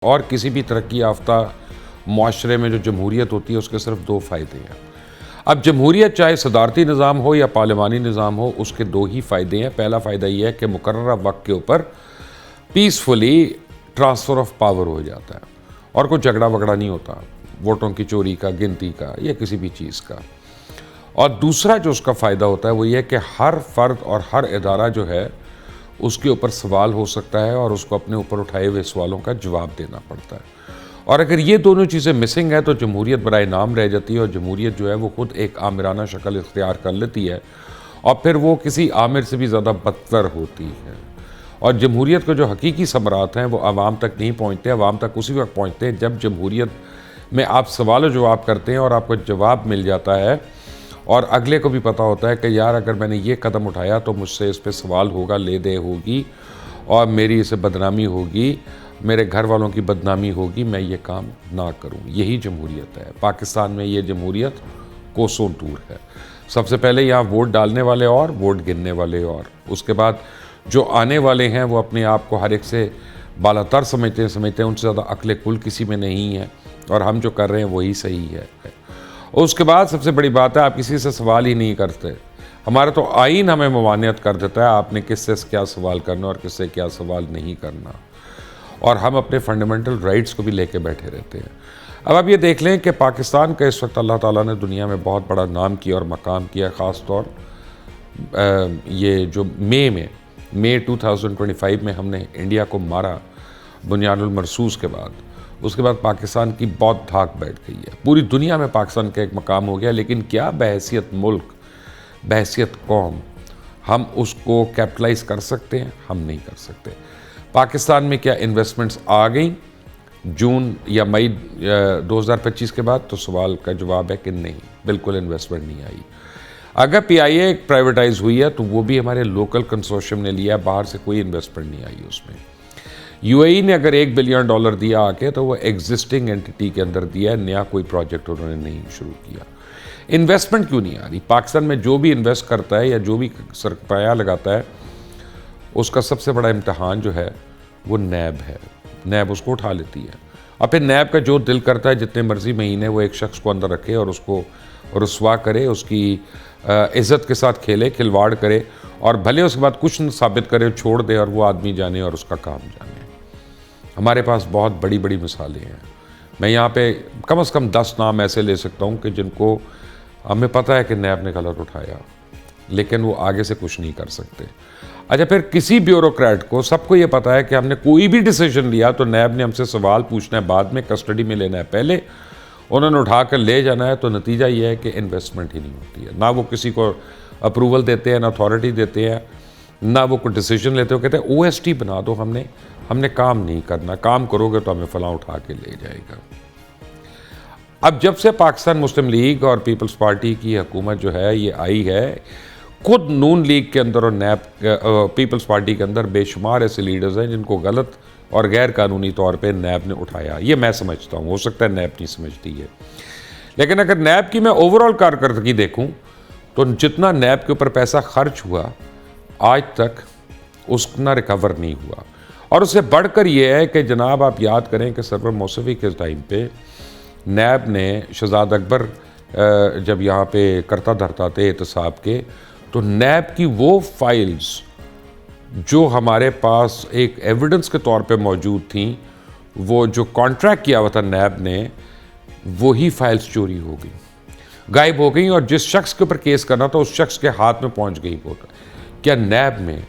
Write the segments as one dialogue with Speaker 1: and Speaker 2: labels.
Speaker 1: اور کسی بھی ترقی یافتہ معاشرے میں جو جمہوریت ہوتی ہے اس کے صرف دو فائدے ہیں۔ اب جمہوریت چاہے صدارتی نظام ہو یا پارلیمانی نظام ہو، اس کے دو ہی فائدے ہیں۔ پہلا فائدہ یہ ہے کہ مقررہ وقت کے اوپر پیسفلی ٹرانسفر آف پاور ہو جاتا ہے اور کوئی جھگڑا وگڑا نہیں ہوتا ووٹوں کی چوری کا، گنتی کا یا کسی بھی چیز کا۔ اور دوسرا جو اس کا فائدہ ہوتا ہے وہ یہ کہ ہر فرد اور ہر ادارہ جو ہے اس کے اوپر سوال ہو سکتا ہے اور اس کو اپنے اوپر اٹھائے ہوئے سوالوں کا جواب دینا پڑتا ہے۔ اور اگر یہ دونوں چیزیں مسنگ ہے تو جمہوریت برائے نام رہ جاتی ہے، اور جمہوریت جو ہے وہ خود ایک آمرانہ شکل اختیار کر لیتی ہے اور پھر وہ کسی آمر سے بھی زیادہ بدتر ہوتی ہے۔ اور جمہوریت کے جو حقیقی ثمرات ہیں وہ عوام تک نہیں پہنچتے، عوام تک اسی وقت پہنچتے ہیں جب جمہوریت میں آپ سوال و جواب کرتے ہیں اور آپ کو جواب مل جاتا ہے اور اگلے کو بھی پتہ ہوتا ہے کہ یار اگر میں نے یہ قدم اٹھایا تو مجھ سے اس پہ سوال ہوگا، لے دے ہوگی اور میری اسے بدنامی ہوگی، میرے گھر والوں کی بدنامی ہوگی، میں یہ کام نہ کروں۔ یہی جمہوریت ہے۔ پاکستان میں یہ جمہوریت کوسوں دور ہے۔ سب سے پہلے یہاں ووٹ ڈالنے والے اور ووٹ گننے والے اور، اس کے بعد جو آنے والے ہیں وہ اپنے آپ کو ہر ایک سے بالا تر سمجھتے ہیں، ان سے زیادہ عقل کل کسی میں نہیں ہے، اور ہم جو کر رہے ہیں وہی صحیح ہے۔ اور اس کے بعد سب سے بڑی بات ہے آپ کسی سے سوال ہی نہیں کرتے۔ ہمارا تو آئین ہمیں ممانعت کر دیتا ہے آپ نے کس سے کیا سوال کرنا اور کس سے کیا سوال نہیں کرنا، اور ہم اپنے فنڈامنٹل رائٹس کو بھی لے کے بیٹھے رہتے ہیں۔ اب آپ یہ دیکھ لیں کہ پاکستان کا اس وقت اللہ تعالیٰ نے دنیا میں بہت بڑا نام کیا اور مقام کیا، خاص طور یہ جو مئی 2025 میں ہم نے انڈیا کو مارا بنیان المرصوص کے بعد، اس کے بعد پاکستان کی بہت دھاک بیٹھ گئی ہے۔ پوری دنیا میں پاکستان کا ایک مقام ہو گیا، لیکن کیا بحیثیت ملک، بحیثیت قوم ہم اس کو کیپٹلائز کر سکتے ہیں؟ ہم نہیں کر سکتے۔ پاکستان میں کیا انویسٹمنٹس آ گئیں جون یا مئی 2025 کے بعد؟ تو سوال کا جواب ہے کہ نہیں، بالکل انویسٹمنٹ نہیں آئی۔ اگر پی آئی اے پرائیویٹائز ہوئی ہے تو وہ بھی ہمارے لوکل کنسورشیم نے لیا ہے، باہر سے کوئی انویسٹمنٹ نہیں آئی اس میں۔ یو اے ای نے اگر $1 بلین دیا آ کے تو وہ ایگزسٹنگ اینٹی کے اندر دیا ہے، نیا کوئی پروجیکٹ انہوں نے نہیں شروع کیا۔ انویسٹمنٹ کیوں نہیں آ رہی؟ پاکستان میں جو بھی انویسٹ کرتا ہے یا جو بھی سرمایہ لگاتا ہے اس کا سب سے بڑا امتحان جو ہے وہ نیب ہے۔ نیب اس کو اٹھا لیتی ہے، اور پھر نیب کا جو دل کرتا ہے جتنے مرضی مہینے وہ ایک شخص کو اندر رکھے اور اس کو رسوا کرے، اس کی عزت کے ساتھ کھیلے، کھلواڑ کرے، اور بھلے اس کے بعد کچھ نہ ثابت کرے، چھوڑ دے اور وہ آدمی جانے اور اس کا کام جانے۔ ہمارے پاس بہت بڑی بڑی مثالیں ہیں۔ میں یہاں پہ کم از کم 10 نام ایسے لے سکتا ہوں کہ جن کو ہمیں پتہ ہے کہ نیب نے غلط اٹھایا، لیکن وہ آگے سے کچھ نہیں کر سکتے۔ اچھا، پھر کسی بیوروکریٹ کو سب کو یہ پتہ ہے کہ ہم نے کوئی بھی ڈیسیجن لیا تو نیب نے ہم سے سوال پوچھنا ہے بعد میں، کسٹڈی میں لینا ہے پہلے، انہوں نے اٹھا کر لے جانا ہے، تو نتیجہ یہ ہے کہ انویسٹمنٹ ہی نہیں ہوتی ہے۔ نہ وہ کسی کو اپروول دیتے ہیں، نہ اتھارٹی دیتے ہیں، نہ وہ کوئی ڈیسیجن لیتے ہو، کہتے ہیں او ایس ٹی بنا دو، ہم نے کام نہیں کرنا، کام کرو گے تو ہمیں فلاں اٹھا کے لے جائے گا۔ اب جب سے پاکستان مسلم لیگ اور پیپلز پارٹی کی حکومت جو ہے یہ آئی ہے، خود نون لیگ کے اندر اور نیب پیپلز پارٹی کے اندر بے شمار ایسے لیڈرز ہیں جن کو غلط اور غیر قانونی طور پہ نیب نے اٹھایا۔ یہ میں سمجھتا ہوں، ہو سکتا ہے نیب نہیں سمجھتی ہے، لیکن اگر نیب کی میں اوورآل کارکردگی دیکھوں تو جتنا نیب کے اوپر پیسہ خرچ ہوا آج تک اتنا ریکور نہیں ہوا۔ اور اس سے بڑھ کر یہ ہے کہ جناب آپ یاد کریں کہ سرور موسوی کے ٹائم پہ نیب نے شہزاد اکبر جب یہاں پہ کرتا دھرتا تھے احتساب کے، تو نیب کی وہ فائلز جو ہمارے پاس ایک ایویڈنس کے طور پہ موجود تھیں، وہ جو کانٹریکٹ کیا ہوا تھا نیب نے، وہی فائلز چوری ہو گئی، غائب ہو گئی، اور جس شخص کے اوپر کیس کرنا تھا اس شخص کے ہاتھ میں پہنچ گئی وہ۔ کیا نیب میں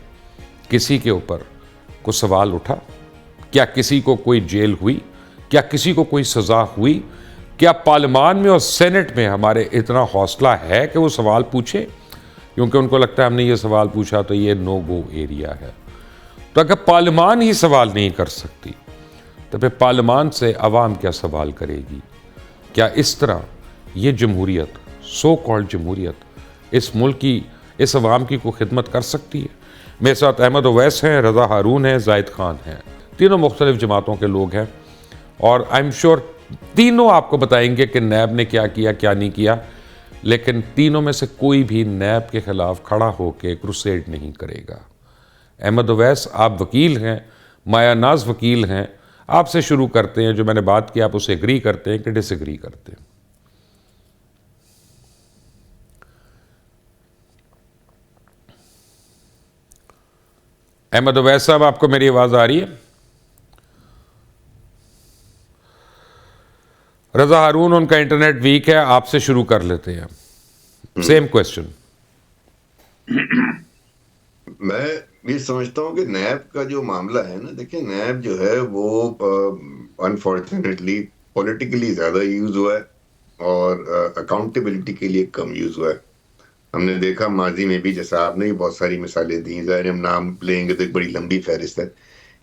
Speaker 1: کسی کے اوپر کو سوال اٹھا؟ کیا کسی کو کوئی جیل ہوئی؟ کیا کسی کو کوئی سزا ہوئی؟ کیا پارلیمان میں اور سینٹ میں ہمارے اتنا حوصلہ ہے کہ وہ سوال پوچھے؟ کیونکہ ان کو لگتا ہے ہم نے یہ سوال پوچھا تو یہ نو گو ایریا ہے۔ تو اگر پارلیمان ہی سوال نہیں کر سکتی تو پھر پارلیمان سے عوام کیا سوال کرے گی؟ کیا اس طرح یہ جمہوریت، سو کالڈ جمہوریت، اس ملک کی، اس عوام کی کوئی خدمت کر سکتی ہے؟ میرے ساتھ احمد اویس ہیں، رضا ہارون ہیں، زاہد خان ہیں، تینوں مختلف جماعتوں کے لوگ ہیں، اور آئی ایم شیور تینوں آپ کو بتائیں گے کہ نیب نے کیا کیا، کیا نہیں کیا، لیکن تینوں میں سے کوئی بھی نیب کے خلاف کھڑا ہو کے کروسیڈ نہیں کرے گا۔ احمد اویس آپ وکیل ہیں، مایہ ناز وکیل ہیں، آپ سے شروع کرتے ہیں. جو میں نے بات کی آپ اسے اگری کرتے ہیں کہ ڈس اگری کرتے ہیں؟ احمد اویس صاحب آپ کو میری آواز آ رہی ہے؟ رضا ہارون ان کا انٹرنیٹ ویک ہے, آپ سے شروع کر لیتے ہیں. Same question.
Speaker 2: میں یہ سمجھتا ہوں کہ نیب کا جو معاملہ ہے نا, دیکھیں نیب جو ہے وہ انفارچونیٹلی پولیٹیکلی زیادہ یوز ہوا ہے اور اکاؤنٹیبلٹی کے لیے کم یوز ہوا ہے. ہم نے دیکھا ماضی میں بھی, جیسا آپ نے بہت ساری مثالیں دی, ظاہر ہم نام لیں گے تو ایک بڑی لمبی فہرست ہے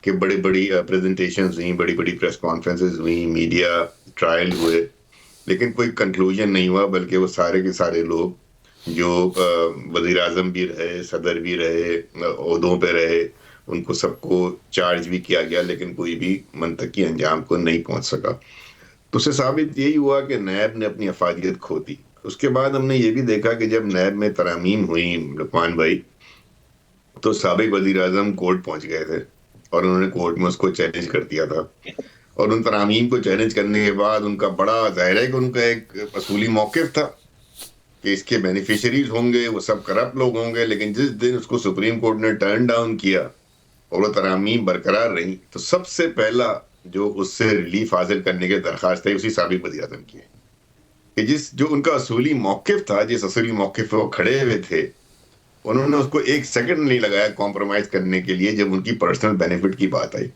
Speaker 2: کہ بڑی بڑی پریزنٹیشنز ہوئیں, بڑی بڑی پریس کانفرنسز ہوئیں, میڈیا ٹرائل ہوئے, لیکن کوئی کنکلوژن نہیں ہوا, بلکہ وہ سارے کے سارے لوگ جو وزیر اعظم بھی رہے, صدر بھی رہے, عہدوں پہ رہے, ان کو سب کو چارج بھی کیا گیا, لیکن کوئی بھی منطقی انجام کو نہیں پہنچ سکا. تو اس سے ثابت یہی ہوا کہ نیب نے اپنی افادیت کھو دی. اس کے بعد ہم نے یہ بھی دیکھا کہ جب نیب میں ترامیم ہوئی لقمان بھائی, تو سابق وزیر اعظم کورٹ پہنچ گئے تھے اور انہوں نے کورٹ میں اس کو چیلنج کر دیا تھا. اور ان ترامیم کو چیلنج کرنے کے بعد ان کا بڑا ظاہر ہے کہ ان کا ایک اصولی موقف تھا کہ اس کے بینیفیشریز ہوں گے وہ سب کرپٹ لوگ ہوں گے, لیکن جس دن اس کو سپریم کورٹ نے ٹرن ڈاؤن کیا اور وہ ترامیم برقرار رہیں, تو سب سے پہلا جو اس سے ریلیف حاصل کرنے کی درخواست ہے اسی سابق وزیر اعظم کی ہے, کہ جو ان کا اصولی موقف تھا, جس اصولی موقف پہ وہ کھڑے ہوئے تھے, انہوں نے اس کو ایک سیکنڈ نہیں لگایا کمپرومائز کرنے کے لیے جب ان کی پرسنل بینیفٹ کی بات آئی.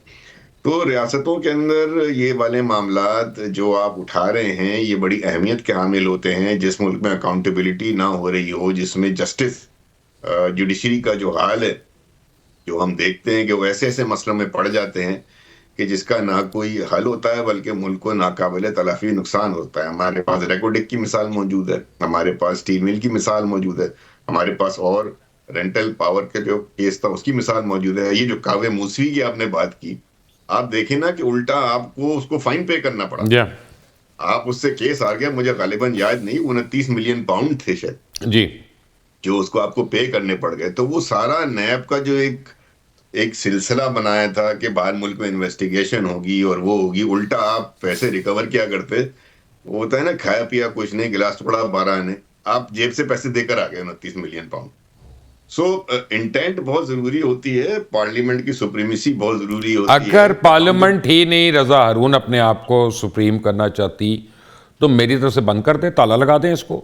Speaker 2: تو ریاستوں کے اندر یہ والے معاملات جو آپ اٹھا رہے ہیں یہ بڑی اہمیت کے حامل ہوتے ہیں. جس ملک میں اکاؤنٹیبلٹی نہ ہو رہی ہو, جس میں جسٹس جوڈیشری کا جو حال ہے, جو ہم دیکھتے ہیں کہ وہ ایسے ایسے مسئلوں میں پڑ جاتے ہیں کہ جس کا نہ کوئی حل ہوتا ہے بلکہ ملک کو ناقابل تلافی نقصان ہوتا ہے. ہمارے پاس ریکوڈک کی مثال موجود ہے, ہمارے پاس اسٹیل مل کی مثال موجود ہے, ہمارے پاس اور رینٹل پاور کے جو کیس تھا اس کی مثال موجود ہے. یہ جو کاوے موسوی کی آپ نے بات کی, آپ دیکھیں نا کہ الٹا آپ کو اس کو فائن پے کرنا پڑا. آپ اس سے کیس آ گیا, مجھے غالباً یاد نہیں, 29 ملین پاؤنڈ تھے شاید
Speaker 1: جی
Speaker 2: جو اس کو آپ کو پے کرنے پڑ گئے. تو وہ سارا نیب کا جو ایک سلسلہ بنایا تھا کہ باہر ملک میں انویسٹیگیشن ہوگی اور وہ ہوگی, الٹا آپ پیسے ریکور کیا کرتے, وہ ہوتا ہے نا کھایا پیا کچھ نہیں, گلاس ٹکڑا 12 آنے, آپ جیب سے پیسے دے کر آ گئے 29 ملین پاؤنڈ. سو انٹینٹ بہت ضروری ہوتی ہے, پارلیمنٹ کی سپریمیسی بہت ضروری ہوتی ہے.
Speaker 1: اگر پارلیمنٹ ہی نہیں رضا ہارون اپنے آپ کو سپریم کرنا چاہتی تو میری طرف سے بند کر دیں, تالا لگا دیں اس کو.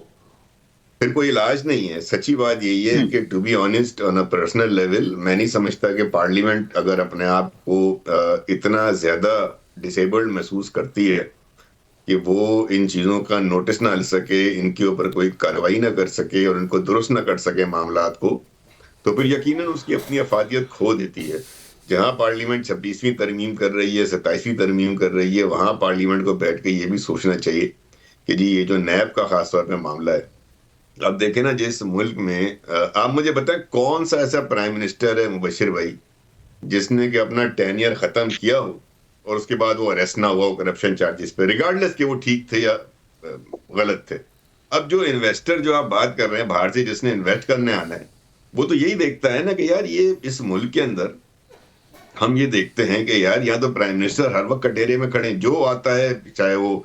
Speaker 2: پھر کوئی علاج نہیں ہے. سچی بات یہی ہے کہ to be honest on a personal level میں نہیں سمجھتا کہ پارلیمنٹ اگر اپنے آپ کو اتنا زیادہ ڈسیبلڈ محسوس کرتی ہے کہ وہ ان چیزوں کا نوٹس نہ لے سکے, ان کے اوپر کوئی کارروائی نہ کر سکے اور ان کو درست نہ کر سکے معاملات کو, تو پھر یقیناً اس کی اپنی افادیت کھو دیتی ہے. جہاں پارلیمنٹ 26ویں ترمیم کر رہی ہے, 27ویں ترمیم کر رہی ہے, وہاں پارلیمنٹ کو بیٹھ کے یہ بھی سوچنا چاہیے کہ جی یہ جو نیب کا خاص طور پہ معاملہ ہے, اب دیکھیں نا جس ملک میں, آپ مجھے بتائیں کون سا ایسا پرائم منسٹر ہے مبشر بھائی جس نے کہ اپنا ٹینیئر ختم کیا ہو اور اس کے بعد وہ اریسٹ نہ ہوا ہو کرپشن چارجز پہ, ریگارڈلیس کہ وہ ٹھیک تھے یا غلط تھے. اب جو انویسٹر جو آپ بات کر رہے ہیں باہر سے جس نے انویسٹ کرنے آنا ہے, وہ تو یہی دیکھتا ہے نا کہ یار یہ اس ملک کے اندر ہم یہ دیکھتے ہیں کہ یار یہاں تو پرائم منسٹر ہر وقت کٹہرے میں کھڑے, جو آتا ہے چاہے وہ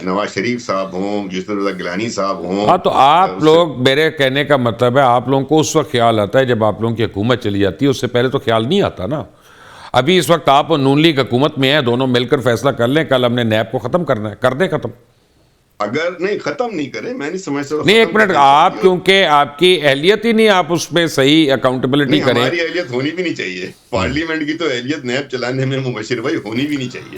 Speaker 2: نواز شریف صاحب ہوں, یوسف رضا گیلانی صاحب ہوں.
Speaker 1: ہاں تو آپ لوگ, میرے کہنے کا مطلب ہے آپ لوگوں کو اس وقت خیال آتا ہے جب آپ لوگوں کی حکومت چلی جاتی ہے, اس سے پہلے تو خیال نہیں آتا نا. ابھی اس وقت آپ نون لیگ حکومت میں ہیں, دونوں مل کر فیصلہ کر لیں, کل ہم نے نیب کو ختم کرنا ہے, کر دیں ختم.
Speaker 2: اگر نہیں ختم نہیں کریں, میں نہیں سمجھتا.
Speaker 1: نہیں ایک منٹ, آپ کیونکہ آپ کی اہلیت ہی نہیں, آپ اس پہ صحیح اکاؤنٹیبلٹی کریں.
Speaker 2: ہماری اہلیت ہونی بھی نہیں چاہیے, پارلیمنٹ کی تو اہلیت نیب چلانے میں مبشر بھائی ہونی بھی نہیں چاہیے.